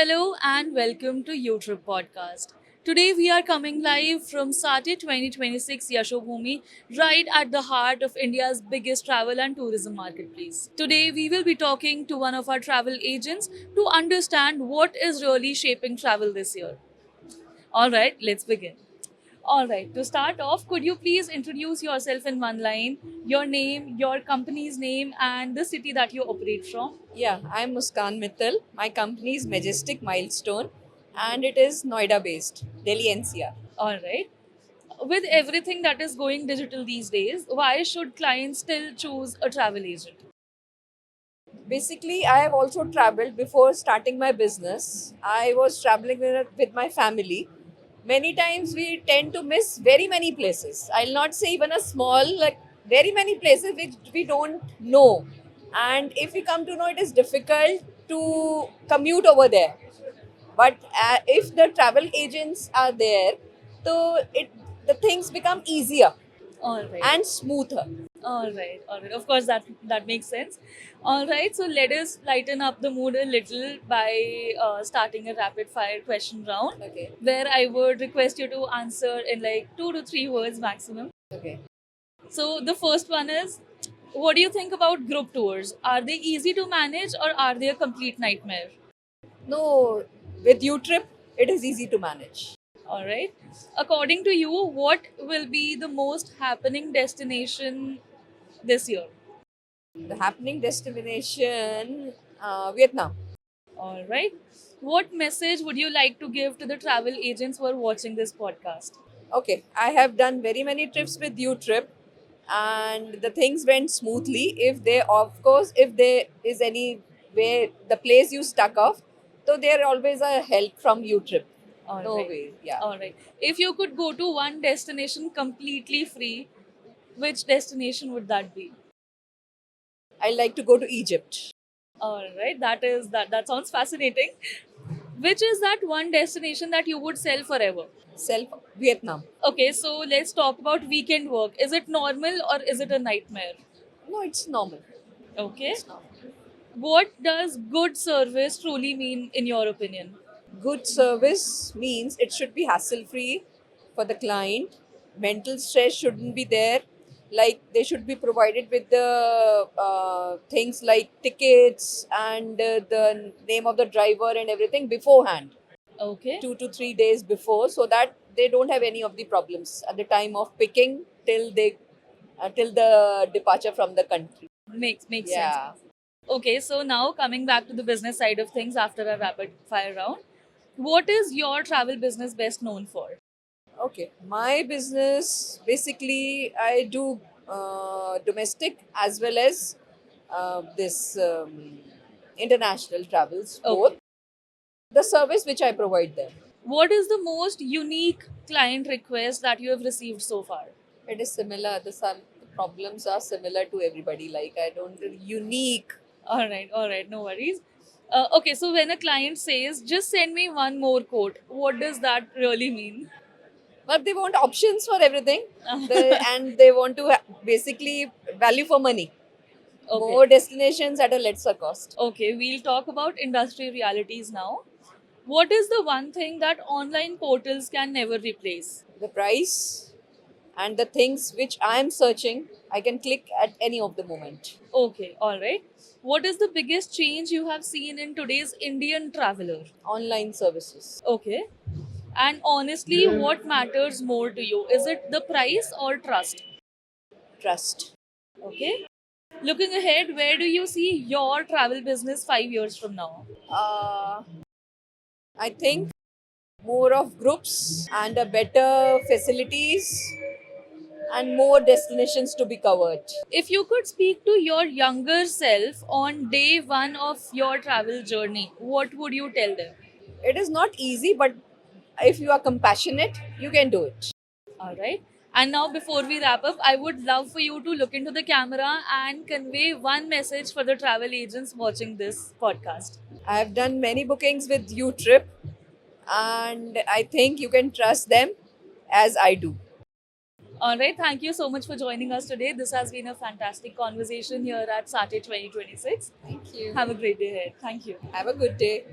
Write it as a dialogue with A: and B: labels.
A: Hello and welcome to YouTube podcast. Today we are coming live from Sati 2026 Yashobhumi, right at the heart of India's biggest travel and tourism marketplace. Today we will be talking to one of our travel agents to understand what is really shaping travel this year. All right, let's begin. All right, to start off, could you please introduce yourself in one line, your name, your company's name, and the city that you operate from?
B: Yeah, I'm Muskan Mittal. My company is Majestic Milestone and it is Noida based, Delhi NCR.
A: All right. With everything that is going digital these days, why should clients still choose a travel agent?
B: Basically, I have also traveled before starting my business. I was traveling with my family. Many times we tend to miss very many places. I'll not say even a small, like very many places which we don't know. And if we come to know, it is difficult to commute over there. But if the travel agents are there, so the things become easier
A: All right.
B: and smoother.
A: All right, all right. Of course, that makes sense. All right, so let us lighten up the mood a little by starting a rapid fire question round,
B: Okay.
A: where I would request you to answer in like 2 to 3 words maximum.
B: Okay.
A: So the first one is, what do you think about group tours? Are they easy to manage or are they a complete nightmare?
B: No, with UTrip, it is easy to manage.
A: All right. According to you, what will be the most happening destination this year?
B: The happening destination, Vietnam.
A: All right. What message would you like to give to the travel agents who are watching this podcast?
B: Okay, I have done very many trips with UTrip, and the things went smoothly. If they, of course, if there is any way the place you stuck off, so there always a help from UTrip.
A: All
B: No
A: right.
B: way, yeah.
A: All right. If you could go to one destination completely free, which destination would that be?
B: I like to go to Egypt.
A: All right. That sounds fascinating. Which is that one destination that you would sell forever?
B: Self Vietnam.
A: Okay, so let's talk about weekend work. Is it normal or is it a nightmare?
B: No, it's normal.
A: Okay.
B: It's normal.
A: What does good service truly mean in your opinion?
B: Good service means it should be hassle free for the client. Mental stress shouldn't be there. Like they should be provided with the things like tickets and the name of the driver and everything beforehand,
A: Okay.
B: 2 to 3 days before, so that they don't have any of the problems at the time of picking till the departure from the country.
A: Makes sense.
B: Yeah.
A: Okay, so now coming back to the business side of things after a rapid fire round, what is your travel business best known for?
B: Okay, my business basically I do domestic as well as this international travels both.
A: Okay.
B: The service which I provide them,
A: What is the most unique client request that you have received so far?
B: it is similar. The problems are similar to everybody. Like I don't unique.
A: All right, no worries. Okay, so when a client says, just send me one more quote, what does that really mean?
B: But they want options for everything, and they want to basically value for money.
A: Okay.
B: More destinations at a lesser cost.
A: Okay, we'll talk about industry realities now. What is the one thing that online portals can never replace?
B: The price and the things which I am searching, I can click at any of the moment.
A: Okay, all right. What is the biggest change you have seen in today's Indian traveler?
B: Online services.
A: Okay. And honestly, what matters more to you? Is it the price or trust?
B: Trust.
A: Okay. Looking ahead, where do you see your travel business 5 years from now?
B: Uh, I think more of groups and a better facilities and more destinations to be covered.
A: If you could speak to your younger self on day one of your travel journey, what would you tell them?
B: It is not easy, but if you are compassionate, you can do it.
A: All right. And now, before we wrap up, I would love for you to look into the camera and convey one message for the travel agents watching this podcast.
B: I have done many bookings with UTrip, and I think you can trust them as I do.
A: All right. Thank you so much for joining us today. This has been a fantastic conversation here at SATE 2026.
B: Thank you.
A: Have a great day ahead. Thank you.
B: Have a good day.